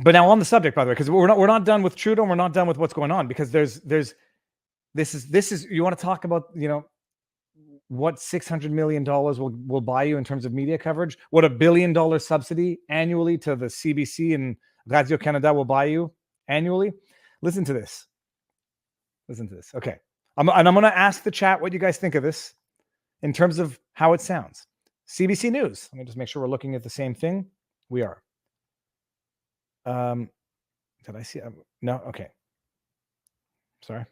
But now on the subject, by the way, because we're not done with Trudeau, and we're not done with what's going on, because this is you want to talk about, what $600 million will buy you in terms of media coverage, what $1 billion subsidy annually to the CBC and Radio Canada will buy you annually. Listen to this. Okay. I'm going to ask the chat what you guys think of this in terms of how it sounds. CBC News. Let me just make sure we're looking at the same thing. We are. Did I see? No. Okay. Sorry.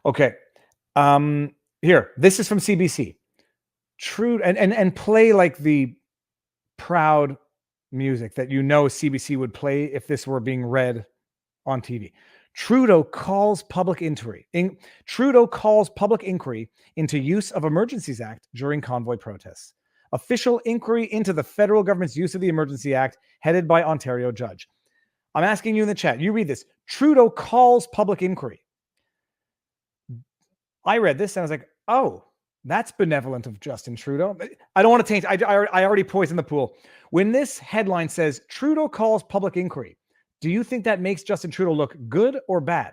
Okay. Here, this is from CBC. True, and play like the proud music that CBC would play if this were being read on TV. Trudeau calls public inquiry. Trudeau calls public inquiry into use of Emergencies Act during convoy protests. Official inquiry into the federal government's use of the Emergency Act, headed by Ontario judge. I'm asking you in the chat. You read this. Trudeau calls public inquiry. I read this and I was like, oh, that's benevolent of Justin Trudeau. I don't want to taint. I already poisoned the pool. When this headline says Trudeau calls public inquiry, do you think that makes Justin Trudeau look good or bad?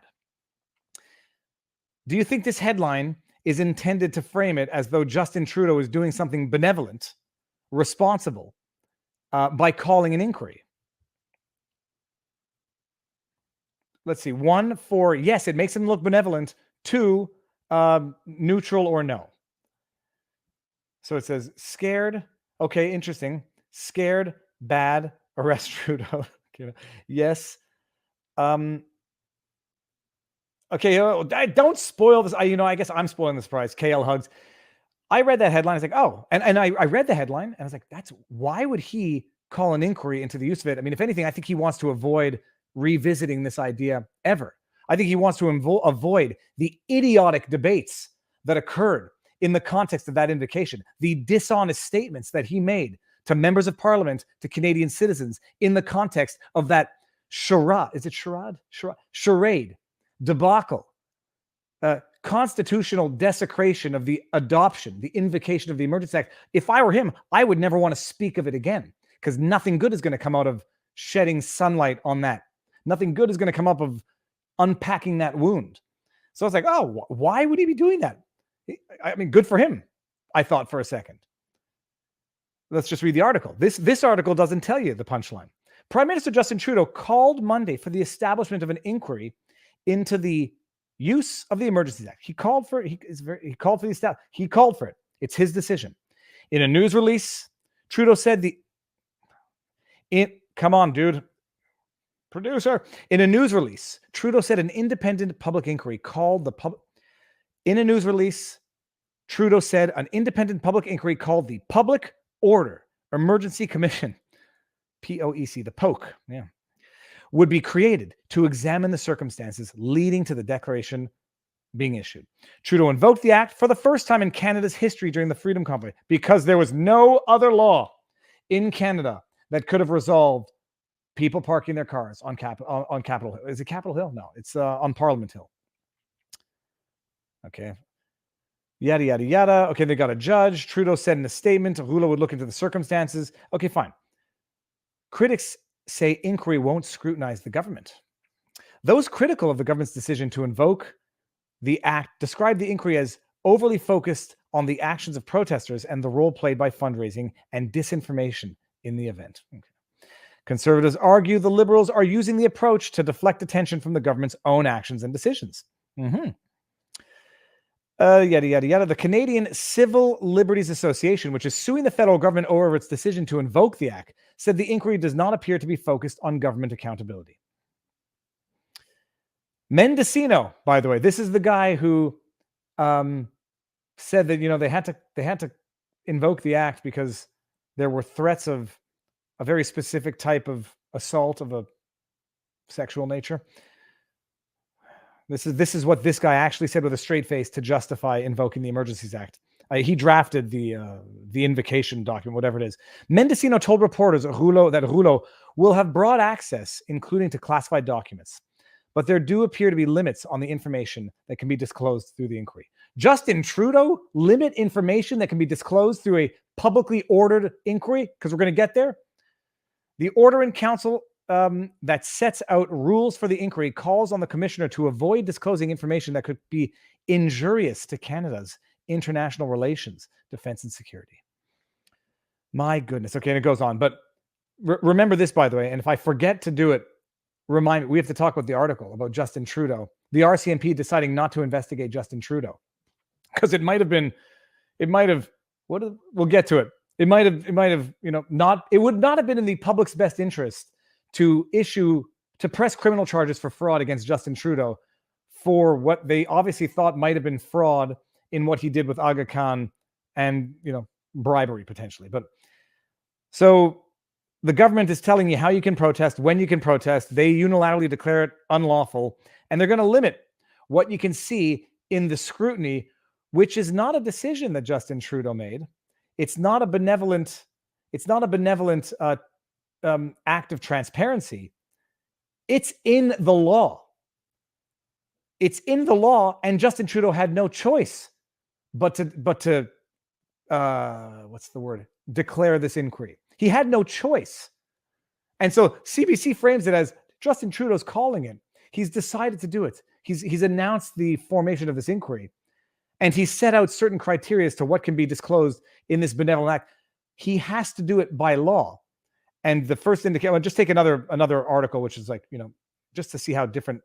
Do you think this headline is intended to frame it as though Justin Trudeau is doing something benevolent, responsible, by calling an inquiry? Let's see. 1 for yes, it makes him look benevolent. 2, neutral or no. So it says scared. Okay, interesting. Scared, bad, arrest Trudeau. Yes. Okay, don't spoil this. I guess I'm spoiling the surprise. KL Hugs. I read that headline. I was like, oh, and I read the headline and I was like, why would he call an inquiry into the use of it? I mean, if anything, I think he wants to avoid revisiting this idea ever. I think he wants to avoid the idiotic debates that occurred in the context of that invocation, the dishonest statements that he made to members of parliament, to Canadian citizens in the context of that charade. Is it charade? Charade, debacle, constitutional desecration of the adoption, the invocation of the Emergency Act. If I were him, I would never want to speak of it again, because nothing good is going to come out of shedding sunlight on that. Nothing good is going to come up of unpacking that wound. So I was like, oh, why would he be doing that? I mean, good for him, I thought for a second. Let's just read the article. This article doesn't tell you the punchline. Prime Minister Justin Trudeau called Monday for the establishment of an inquiry into the use of the Emergencies Act. He called for it. He called for it. It's his decision. In a news release, Trudeau said come on, dude. Producer. In a news release, Trudeau said an independent public inquiry called the Public Order Emergency Commission, POEC, the POC, would be created to examine the circumstances leading to the declaration being issued. Trudeau invoked the act for the first time in Canada's history during the Freedom Convoy, because there was no other law in Canada that could have resolved people parking their cars on Capitol Hill. Is it Capitol Hill? No, it's on Parliament Hill. Okay. Yada, yada, yada. Okay, they got a judge. Trudeau said in a statement, Rouleau would look into the circumstances. Okay, fine. Critics say inquiry won't scrutinize the government. Those critical of the government's decision to invoke the act describe the inquiry as overly focused on the actions of protesters and the role played by fundraising and disinformation in the event. Okay. Conservatives argue the Liberals are using the approach to deflect attention from the government's own actions and decisions. Yada, yada, yada. The Canadian Civil Liberties Association, which is suing the federal government over its decision to invoke the act, said the inquiry does not appear to be focused on government accountability. Mendocino, by the way, this is the guy who said that they had to invoke the act because there were threats of a very specific type of assault of a sexual nature. This is what this guy actually said with a straight face to justify invoking the Emergencies Act. He drafted the invocation document, whatever it is. Mendocino told reporters that Rouleau will have broad access, including to classified documents, but there do appear to be limits on the information that can be disclosed through the inquiry. Justin Trudeau limit information that can be disclosed through a publicly ordered inquiry, because we're going to get there. The order in council that sets out rules for the inquiry calls on the commissioner to avoid disclosing information that could be injurious to Canada's international relations, defense, and security. My goodness. Okay, and it goes on. But remember this, by the way, and if I forget to do it, remind me, we have to talk about the article about Justin Trudeau, the RCMP deciding not to investigate Justin Trudeau. Because we'll get to it. It might have, it would not have been in the public's best interest to press criminal charges for fraud against Justin Trudeau for what they obviously thought might have been fraud in what he did with Aga Khan and, bribery potentially. But so the government is telling you how you can protest, when you can protest. They unilaterally declare it unlawful, and they're going to limit what you can see in the scrutiny, which is not a decision that Justin Trudeau made. It's not a benevolent act of transparency. It's in the law. It's in the law, and Justin Trudeau had no choice but to declare this inquiry. He had no choice. And so CBC frames it as Justin Trudeau's calling it. He's decided to do it. He's announced the formation of this inquiry. And he set out certain criteria as to what can be disclosed in this benevolent act. He has to do it by law. And the first indicator, just take another article, which is like, just to see how different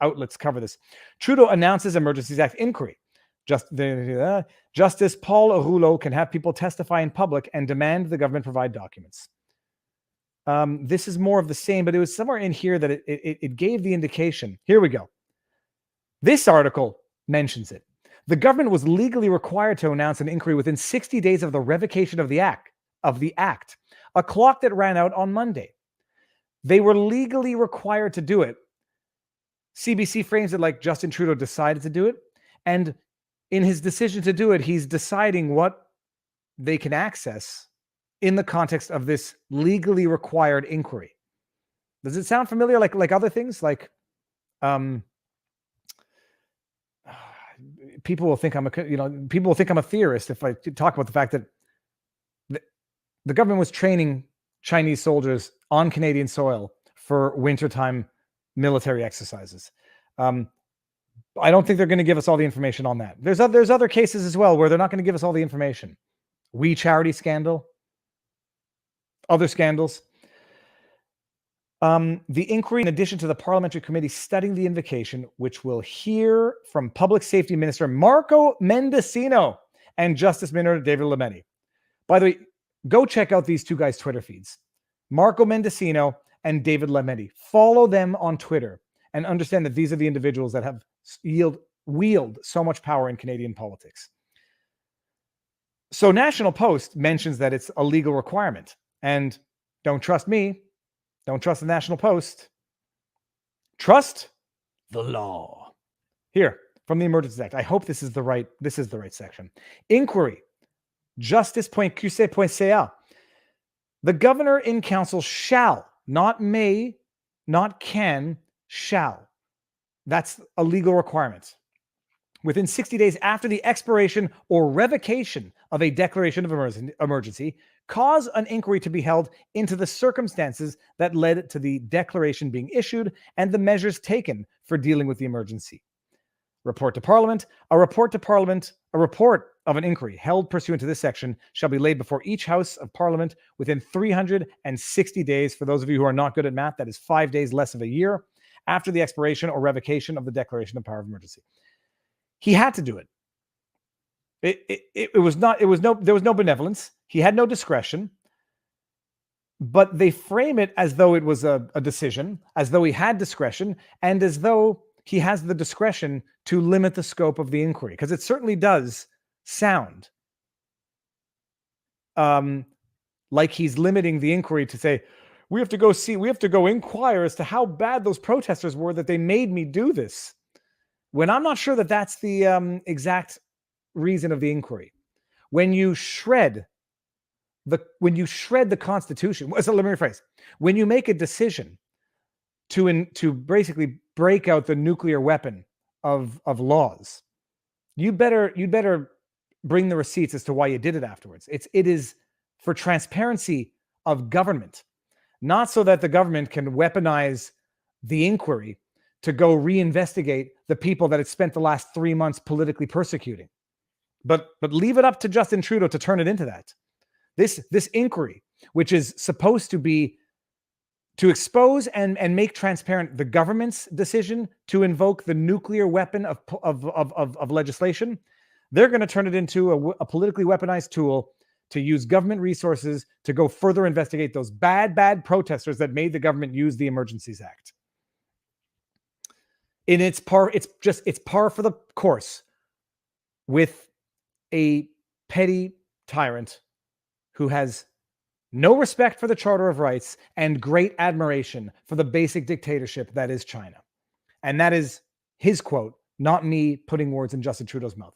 outlets cover this. Trudeau announces Emergencies Act inquiry. Justice Paul Rouleau can have people testify in public and demand the government provide documents. This is more of the same, but it was somewhere in here that it gave the indication. Here we go. This article mentions it. The government was legally required to announce an inquiry within 60 days of the revocation of the act, a clock that ran out on Monday. They were legally required to do it. CBC frames it like Justin Trudeau decided to do it, and in his decision to do it, he's deciding what they can access in the context of this legally required inquiry. Does it sound familiar like other things? Like people will think I'm a theorist if I talk about the fact that the government was training Chinese soldiers on Canadian soil for wintertime military exercises. I don't think they're going to give us all the information on that. There's other cases as well where they're not going to give us all the information. We Charity scandal, other scandals. The inquiry, in addition to the parliamentary committee studying the invocation, which will hear from Public Safety Minister Marco Mendicino and Justice Minister David Lametti. By the way, go check out these two guys' Twitter feeds, Marco Mendicino and David Lametti. Follow them on Twitter and understand that these are the individuals that have wield so much power in Canadian politics. So National Post mentions that it's a legal requirement. And don't trust me. Don't trust the National Post. Trust the law. Here, from the Emergencies Act. I hope this is the right section. Inquiry. Justice.qc.ca. The governor in council shall, not may, not can, shall. That's a legal requirement. Within 60 days after the expiration or revocation of a declaration of emergency, cause an inquiry to be held into the circumstances that led to the declaration being issued and the measures taken for dealing with the emergency. Report to Parliament. A report of an inquiry held pursuant to this section shall be laid before each House of Parliament within 360 days. For those of you who are not good at math, that is 5 days less of a year after the expiration or revocation of the declaration of power of emergency. He had to do it. There was no benevolence. He had no discretion, but they frame it as though it was a decision, as though he had discretion, and as though he has the discretion to limit the scope of the inquiry, because it certainly does sound like he's limiting the inquiry to say, we have to go inquire as to how bad those protesters were that they made me do this. When I'm not sure that that's the exact reason of the inquiry. When you shred the Constitution, so let me rephrase. When you make a decision to basically break out the nuclear weapon of laws, you better bring the receipts as to why you did it afterwards. It is for transparency of government, not so that the government can weaponize the inquiry to go reinvestigate the people that it spent the last 3 months politically persecuting. But leave it up to Justin Trudeau to turn it into that. This inquiry, which is supposed to be to expose and make transparent the government's decision to invoke the nuclear weapon of legislation, they're going to turn it into a politically weaponized tool to use government resources to go further investigate those bad protesters that made the government use the Emergencies Act. And it's par for the course with a petty tyrant who has no respect for the Charter of Rights and great admiration for the basic dictatorship that is China. And that is his quote, not me putting words in Justin Trudeau's mouth.